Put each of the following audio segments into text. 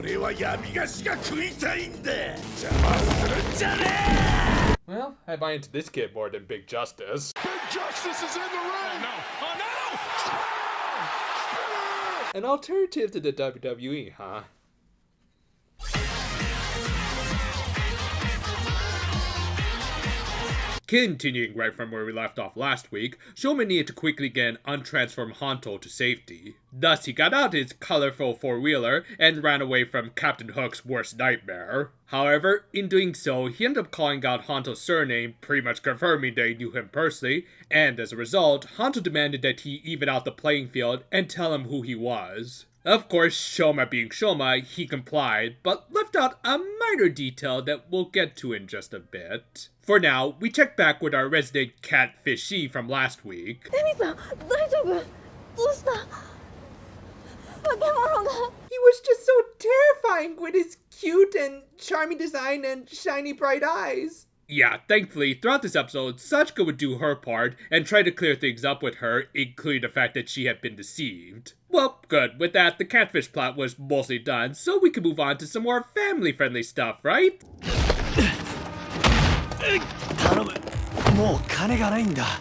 Well, I buy into this kid more than Big Justice. Big Justice is in the ring! Oh no! An alternative to the WWE, huh? Continuing right from where we left off last week, Shoma needed to quickly get an untransformed Hanto to safety. Thus, he got out his colorful four-wheeler and ran away from Captain Hook's worst nightmare. However, in doing so, he ended up calling out Hanto's surname, pretty much confirming that he knew him personally, and as a result, Hanto demanded that he even out the playing field and tell him who he was. Of course, Shoma being Shoma, he complied, but left out a minor detail that we'll get to in just a bit. For now, we check back with our resident catfishy from last week. He was just so terrifying with his cute and charming design and shiny bright eyes. Yeah, thankfully, throughout this episode, Sachika would do her part and try to clear things up with her, including the fact that she had been deceived. Well, good. With that, the catfish plot was mostly done, so we can move on to some more family-friendly stuff, right?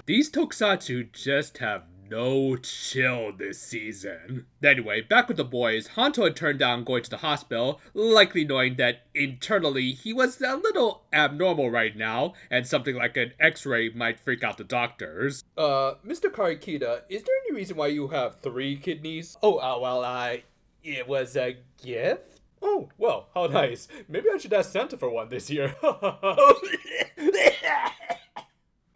These tokusatsu just have no chill this season. Anyway, back with the boys, Hanto had turned down going to the hospital, likely knowing that internally he was a little abnormal right now, and something like an x-ray might freak out the doctors. Mr. Karikita, is there any reason why you have 3 kidneys? It was a gift? Oh, well, how nice. Maybe I should ask Santa for one this year.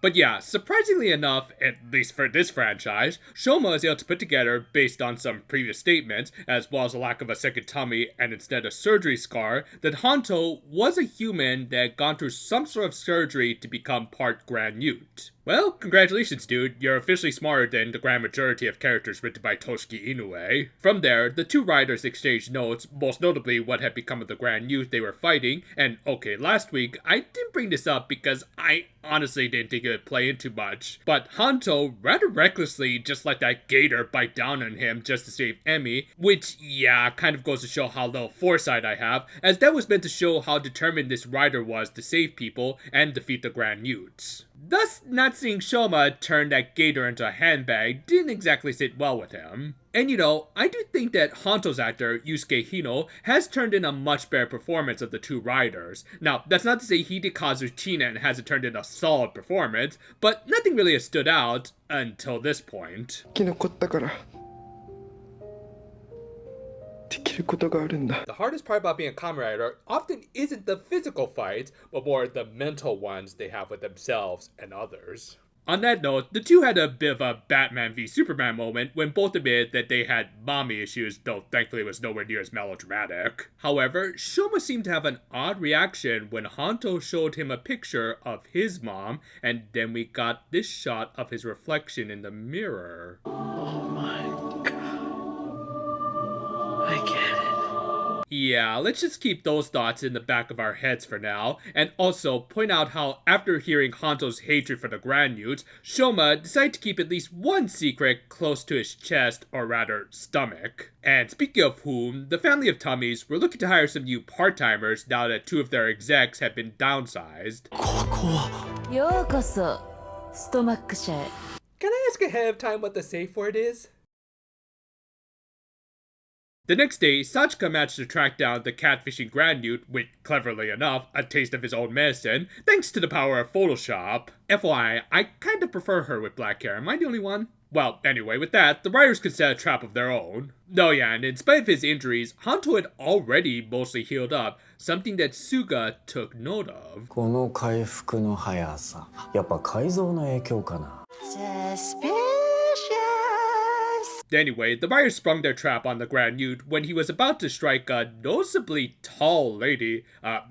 But yeah, surprisingly enough, at least for this franchise, Shoma is able to put together, based on some previous statements, as well as a lack of a second tummy and instead a surgery scar, that Hanto was a human that had gone through some sort of surgery to become part Grand Newt. Well, congratulations, dude. You're officially smarter than the grand majority of characters written by Toshiki Inoue. From there, the two writers exchanged notes, most notably what had become of the Grand Youth they were fighting, and okay, last week, I didn't bring this up because I honestly didn't think it would play into much, but Hanto rather recklessly just let that gator bite down on him just to save Emmy, which, yeah, kind of goes to show how little foresight I have, as that was meant to show how determined this writer was to save people and defeat the Grand Youths. Thus, not seeing Shoma turn that gator into a handbag didn't exactly sit well with him. And you know, I do think that Hanto's actor, Yusuke Hino, has turned in a much better performance of the two writers. Now, that's not to say he did Kazuchina and hasn't turned in a solid performance, but nothing really has stood out until this point. The hardest part about being a Kamen Rider often isn't the physical fights, but more the mental ones they have with themselves and others. On that note, the two had a bit of a Batman v Superman moment when both admitted that they had mommy issues, though thankfully it was nowhere near as melodramatic. However, Shoma seemed to have an odd reaction when Hanto showed him a picture of his mom, and then we got this shot of his reflection in the mirror. Oh my god. I get it. Yeah, let's just keep those thoughts in the back of our heads for now, and also point out how after hearing Hanto's hatred for the Grand Youths, Shoma decided to keep at least one secret close to his chest, or rather, stomach. And speaking of whom, the family of Tummies were looking to hire some new part-timers now that 2 of their execs had been downsized. Can I ask ahead of time what the safe word is? The next day, Sachika managed to track down the catfishing Grand Newt with, cleverly enough, a taste of his own medicine, thanks to the power of Photoshop. FYI, I kinda prefer her with black hair. Am I the only one? Well, anyway, with that, the writers could set a trap of their own. Oh yeah, and in spite of his injuries, Hanto had already mostly healed up, something that Suga took note of. Anyway, the writers sprung their trap on the Grand Newt when he was about to strike a noticeably tall lady.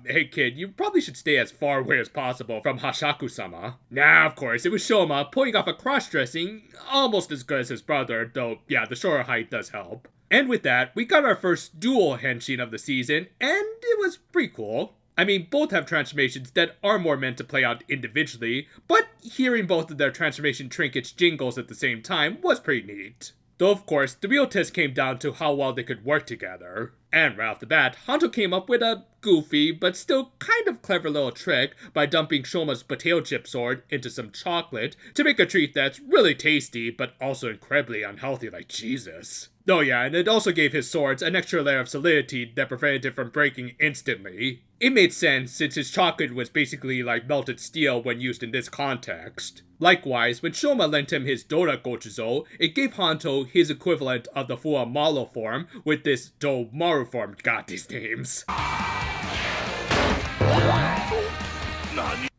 Hey kid, you probably should stay as far away as possible from Hashaku-sama. Nah, of course, it was Shoma pulling off a cross-dressing almost as good as his brother, though yeah, the shorter height does help. And with that, we got our first dual henshin of the season, and it was pretty cool. I mean, both have transformations that are more meant to play out individually, but hearing both of their transformation trinkets jingles at the same time was pretty neat. Though of course, the real test came down to how well they could work together. And right off the bat, Hanto came up with a goofy, but still kind of clever little trick by dumping Shoma's potato chip sword into some chocolate to make a treat that's really tasty, but also incredibly unhealthy like Jesus. Oh yeah, and it also gave his swords an extra layer of solidity that prevented it from breaking instantly. It made sense since his chocolate was basically like melted steel when used in this context. Likewise, when Shoma lent him his Dora Gochuzo, it gave Hanto his equivalent of the full Malo form with this Domaru form. God, these names.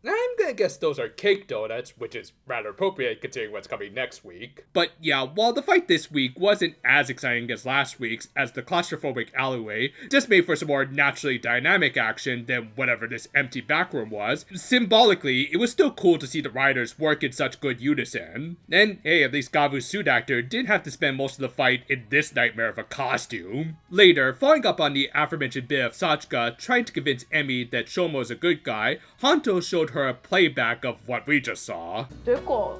I'm gonna guess those are cake donuts, which is rather appropriate considering what's coming next week. But yeah, while the fight this week wasn't as exciting as last week's, as the claustrophobic alleyway just made for some more naturally dynamic action than whatever this empty backroom was, symbolically, it was still cool to see the riders work in such good unison. And hey, at least Gavv's suit actor didn't have to spend most of the fight in this nightmare of a costume. Later, following up on the aforementioned bit of Sachika trying to convince Emi that Shoma is a good guy, Hanto showed her a playback of what we just saw. てか、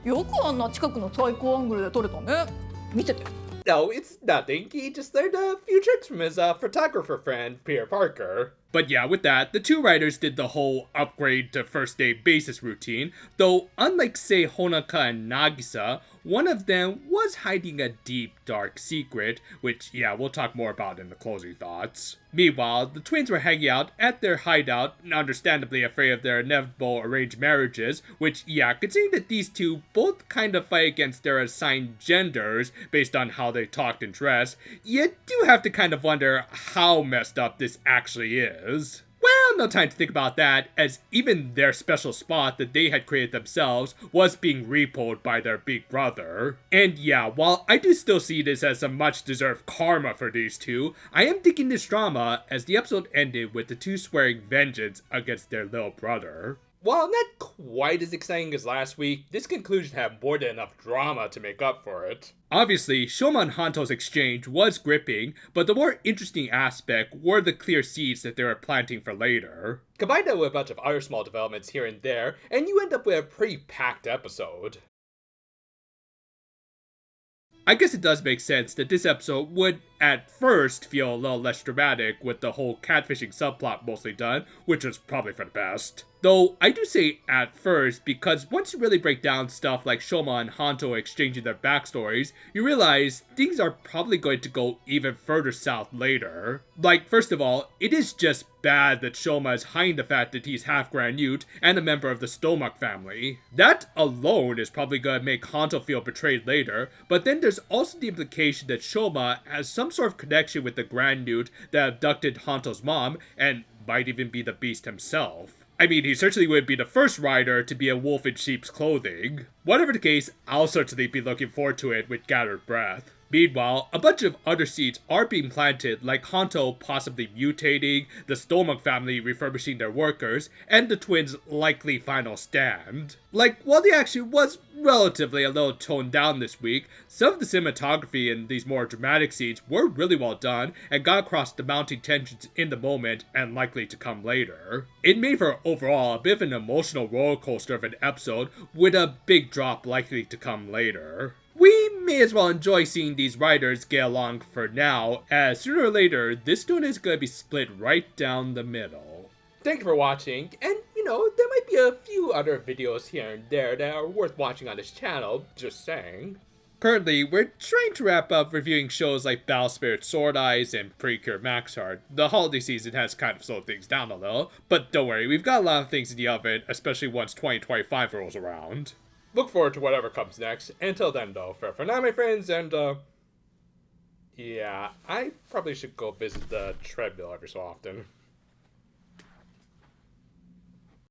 よくあんな近くの最高アングルで撮れたね。見てて。No, it's nothing. He just learned a few tricks from his photographer friend, Peter Parker. But yeah, with that, the two writers did the whole upgrade to first day basis routine, though unlike say Honaka and Nagisa, one of them was hiding a deep, dark secret, which yeah, we'll talk more about in the closing thoughts. Meanwhile, the twins were hanging out at their hideout, understandably afraid of their inevitable arranged marriages, which yeah, considering that these two both kind of fight against their assigned genders based on how they talked and dressed, you do have to kind of wonder how messed up this actually is. Well, no time to think about that, as even their special spot that they had created themselves was being repoed by their big brother. And yeah, while I do still see this as some much-deserved karma for these two, I am digging this drama as the episode ended with the two swearing vengeance against their little brother. While not quite as exciting as last week, this conclusion had more than enough drama to make up for it. Obviously, Shoma and Hanto's exchange was gripping, but the more interesting aspect were the clear seeds that they were planting for later. Combine that with a bunch of other small developments here and there, and you end up with a pretty packed episode. I guess it does make sense that this episode would, at first, feel a little less dramatic with the whole catfishing subplot mostly done, which was probably for the best. Though, I do say at first, because once you really break down stuff like Shoma and Hanto exchanging their backstories, you realize things are probably going to go even further south later. Like, first of all, it is just bad that Shoma is hiding the fact that he's half Grand Ute and a member of the Stomach family. That alone is probably going to make Hanto feel betrayed later, but then there's also the implication that Shoma has some sort of connection with the Grand Ute that abducted Hanto's mom, and might even be the beast himself. I mean, he certainly would be the first rider to be a wolf in sheep's clothing. Whatever the case, I'll certainly be looking forward to it with gathered breath. Meanwhile, a bunch of other seeds are being planted, like Hanto possibly mutating, the Stomach family refurbishing their workers, and the twins' likely final stand. Like, while the action was relatively a little toned down this week, some of the cinematography in these more dramatic scenes were really well done and got across the mounting tensions in the moment and likely to come later. It made for overall a bit of an emotional roller coaster of an episode with a big drop likely to come later. We may as well enjoy seeing these writers get along for now, as sooner or later, this tune is going to be split right down the middle. Thank you for watching, and there might be a few other videos here and there that are worth watching on this channel, just saying. Currently, we're trying to wrap up reviewing shows like Battle Spirit Sword Eyes and Precure Max Heart. The holiday season has kind of slowed things down a little, but don't worry, we've got a lot of things in the oven, especially once 2025 rolls around. Look forward to whatever comes next. Until then, though, for now, my friends, and, yeah, I probably should go visit the treadmill every so often.